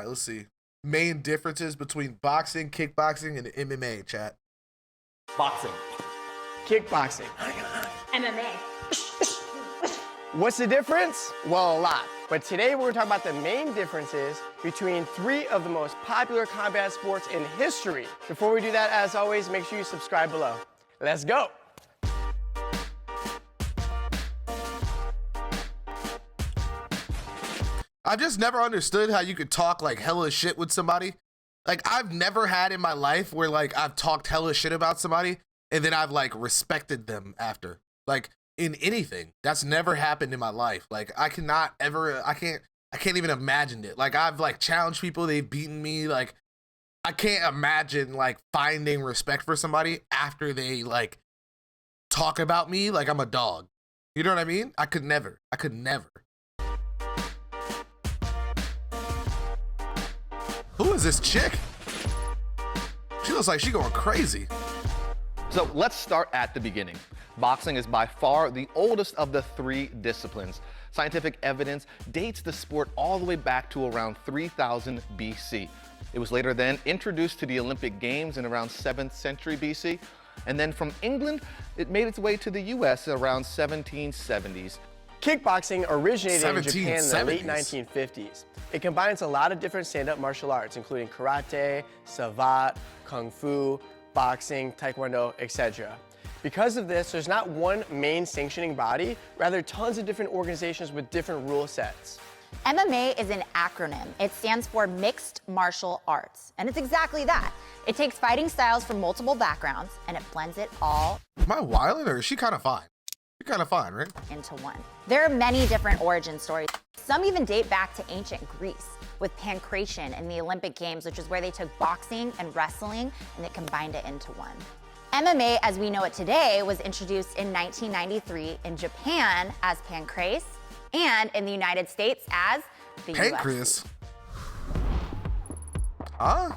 let's see. Main differences between boxing, kickboxing, and MMA, chat. Boxing. Kickboxing. MMA. What's the difference? Well, a lot. But today we're going to talk about the main differences between 3 of the most popular combat sports in history. Before we do that, as always, make sure you subscribe below. Let's go. I've just never understood how you could talk like hella shit with somebody. Like, I've never had in my life where like I've talked hella shit about somebody and then I've like respected them after. Like, in anything. That's never happened in my life. Like, I can't even imagine it. Like, I've like challenged people, they've beaten me. Like, I can't imagine like finding respect for somebody after they like talk about me like I'm a dog. You know what I mean? I could never. Who is this chick? She looks like she going crazy. So let's start at the beginning. Boxing is by far the oldest of the 3 disciplines. Scientific evidence dates the sport all the way back to around 3000 BC. It was later then introduced to the Olympic Games in around 7th century BC. And then from England, it made its way to the US around 1770s. Kickboxing originated in Japan in the late 1770s. 1950s. It combines a lot of different stand-up martial arts, including karate, savate, kung fu, boxing, taekwondo, etc. Because of this, there's not one main sanctioning body, rather tons of different organizations with different rule sets. MMA is an acronym. It stands for Mixed Martial Arts. And it's exactly that. It takes fighting styles from multiple backgrounds and it blends it all Am I wilding or is she kind of fine? She's kind of fine, right? into one. There are many different origin stories. Some even date back to ancient Greece with pancration in the Olympic Games, which is where they took boxing and wrestling and they combined it into one. MMA, as we know it today, was introduced in 1993 in Japan as pancrase and in the United States as the Pancreas. UFC. Huh?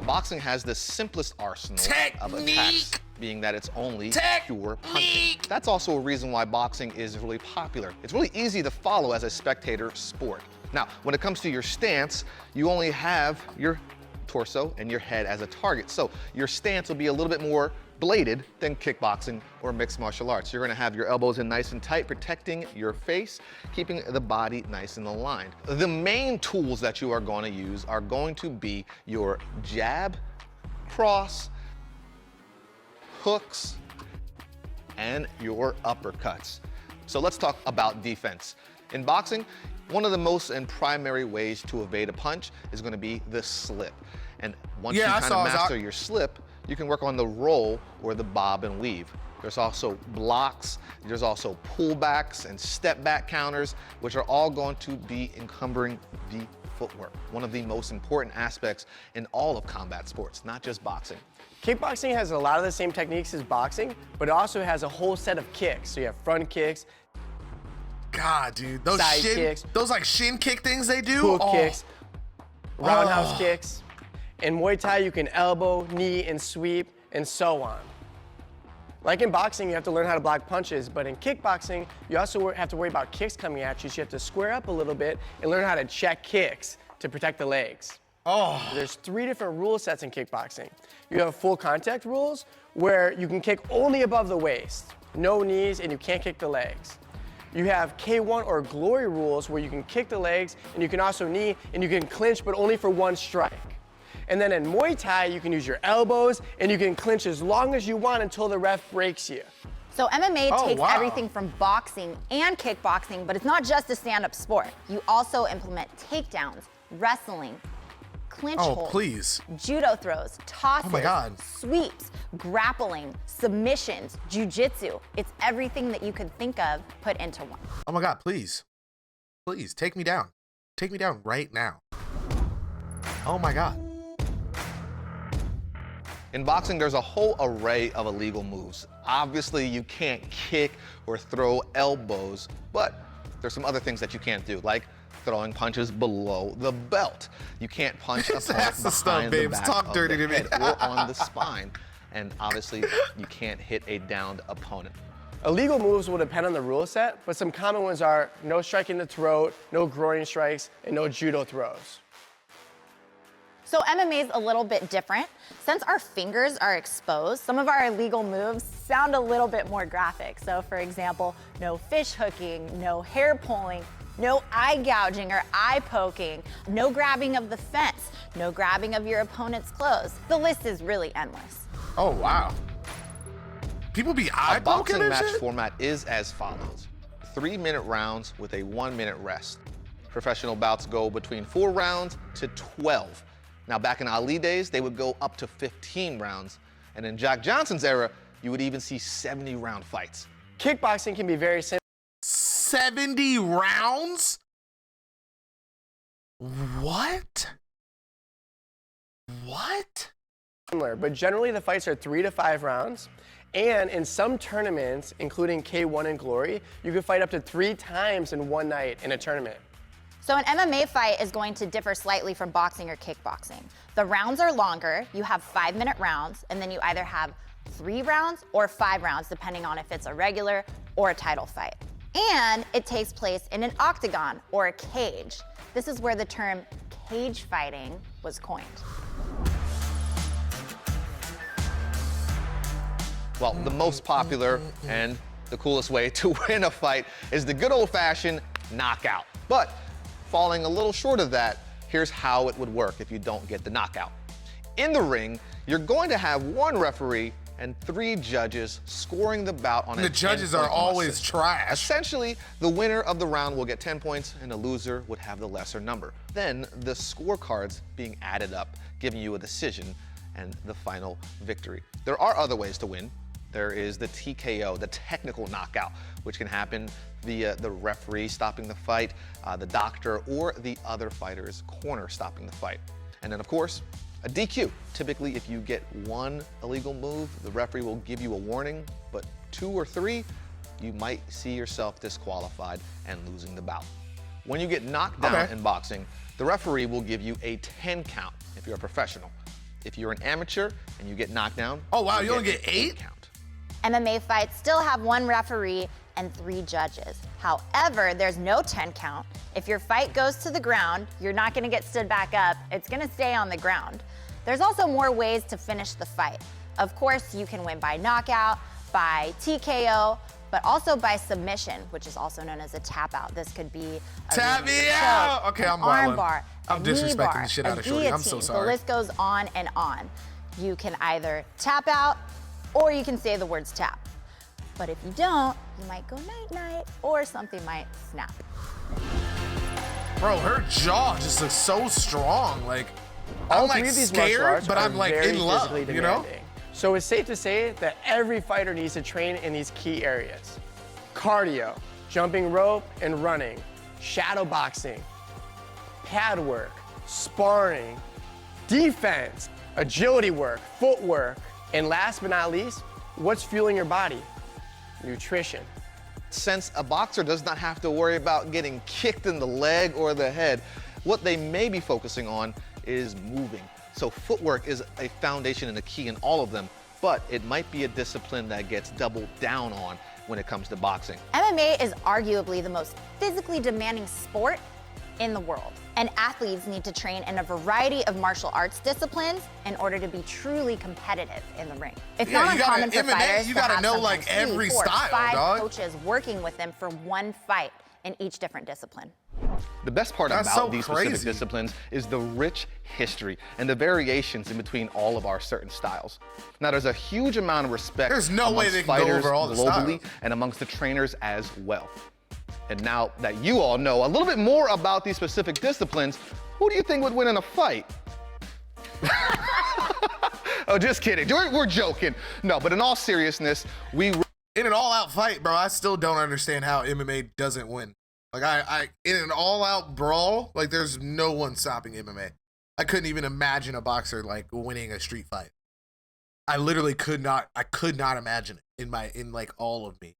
Boxing has the simplest arsenal of attacks, being that it's only pure punching. That's also a reason why boxing is really popular. It's really easy to follow as a spectator sport. Now, when it comes to your stance, you only have your torso and your head as a target. So your stance will be a little bit more bladed than kickboxing or mixed martial arts. You're gonna have your elbows in nice and tight, protecting your face, keeping the body nice and aligned. The main tools that you are gonna use are going to be your jab, cross, hooks, and your uppercuts. So let's talk about defense. In boxing, one of the most and primary ways to evade a punch is going to be the slip. And once you kind of master your slip, you can work on the roll or the bob and weave. There's also blocks, there's also pullbacks and step back counters, which are all going to be encumbering the footwork. One of the most important aspects in all of combat sports, not just boxing. Kickboxing has a lot of the same techniques as boxing, but it also has a whole set of kicks. So you have front kicks, God, dude, those side shin kicks, those like shin kick things they do. hook kicks, roundhouse kicks. In Muay Thai, you can elbow, knee, and sweep, and so on. Like in boxing, you have to learn how to block punches, but in kickboxing, you also have to worry about kicks coming at you, so you have to square up a little bit and learn how to check kicks to protect the legs. There's 3 different rule sets in kickboxing. You have full contact rules, where you can kick only above the waist, no knees, and you can't kick the legs. You have K1 or glory rules, where you can kick the legs, and you can also knee, and you can clinch, but only for 1 strike. And then in Muay Thai, you can use your elbows, and you can clinch as long as you want until the ref breaks you. So MMA takes wow. everything from boxing and kickboxing, but it's not just a stand-up sport. You also implement takedowns, wrestling, clinch holds, Please. judo throws, tosses, Oh my God. sweeps, grappling, submissions, jiu-jitsu. It's everything that you could think of put into one. Oh my God, please. Please, take me down. Take me down right now. Oh my God. In boxing, there's a whole array of illegal moves. Obviously, you can't kick or throw elbows, but there's some other things that you can't do, like throwing punches below the belt. You can't punch a punch That's the stuff, behind the babes. back Talk of dirty the to me. head or on the spine. And obviously, you can't hit a downed opponent. Illegal moves will depend on the rule set, but some common ones are no striking the throat, no groin strikes, and no judo throws. So MMA is a little bit different. Since our fingers are exposed, some of our illegal moves sound a little bit more graphic. So for example, no fish hooking, no hair pulling, no eye gouging or eye poking, no grabbing of the fence, no grabbing of your opponent's clothes. The list is really endless. Oh, wow. People be eye A poking boxing and match shit? format is as follows. 3-minute rounds with a 1-minute rest. Professional bouts go between 4 rounds to 12. Now, back in Ali days, they would go up to 15 rounds. And in Jack Johnson's era, you would even see 70-round fights. Kickboxing can be very 70 rounds? What? What? similar, but generally the fights are 3 to 5 rounds. And in some tournaments, including K1 and Glory, you can fight up to 3 times in one night in a tournament. So an MMA fight is going to differ slightly from boxing or kickboxing. The rounds are longer, you have 5-minute rounds, and then you either have 3 rounds or 5 rounds, depending on if it's a regular or a title fight. And it takes place in an octagon or a cage. This is where the term cage fighting was coined. Well, the most popular and the coolest way to win a fight is the good old-fashioned knockout. But falling a little short of that, here's how it would work if you don't get the knockout. In the ring, you're going to have 1 referee and 3 judges scoring the bout on a 10-point The judges are always system. trash. Essentially, the winner of the round will get 10 points and the loser would have the lesser number. Then the scorecards being added up, giving you a decision and the final victory. There are other ways to win. There is the TKO, the technical knockout, which can happen via the referee stopping the fight, the doctor, or the other fighter's corner stopping the fight. And then, of course, a DQ. Typically, if you get 1 illegal move, the referee will give you a warning, but 2 or 3, you might see yourself disqualified and losing the bout. When you get knocked down in boxing, the referee will give you a 10 count if you're a professional. If you're an amateur and you get knocked down, Oh, wow, you only get 8? count. MMA fights still have 1 referee and 3 judges. However, there's no 10 count. If your fight goes to the ground, you're not gonna get stood back up. It's gonna stay on the ground. There's also more ways to finish the fight. Of course, you can win by knockout, by TKO, but also by submission, which is also known as a tap out. This could be a Tap me choke, out! Okay, an I'm arm wildin'. bar, I'm a knee disrespecting bar, the shit a out of Shorty. I'm so guillotine. sorry. The list goes on and on. You can either tap out or you can say the words tap. But if you don't, you might go night-night or something might snap. Bro, her jaw just looks so strong. Like, All I'm like 3 of these martial scared, arts but are I'm like very in love, physically you know? demanding. So it's safe to say that every fighter needs to train in these key areas. Cardio, jumping rope and running, shadow boxing, pad work, sparring, defense, agility work, footwork, and last but not least, what's fueling your body? Nutrition. Since a boxer does not have to worry about getting kicked in the leg or the head, what they may be focusing on is moving. So footwork is a foundation and a key in all of them, but it might be a discipline that gets doubled down on when it comes to boxing. MMA is arguably the most physically demanding sport in the world. And athletes need to train in a variety of martial arts disciplines in order to be truly competitive in the ring. It's Yeah, not you gotta- uncommon for MMA, fighters you to gotta have know, like, sometimes 3, every 4, style, 5 dog. coaches working with them for one fight in each different discipline. The best part That's about so these crazy. specific disciplines is the rich history and the variations in between all of our certain styles. Now, there's a huge amount of respect There's no way amongst they can go fighters over all the globally styles. and amongst the trainers as well. And now that you all know a little bit more about these specific disciplines, who do you think would win in a fight? Oh, just kidding. We're joking. No, but in all seriousness, In an all-out fight, bro, I still don't understand how MMA doesn't win. Like, I in an all-out brawl, like, there's no one stopping MMA. I couldn't even imagine a boxer, like, winning a street fight. I literally could not imagine it in like all of me.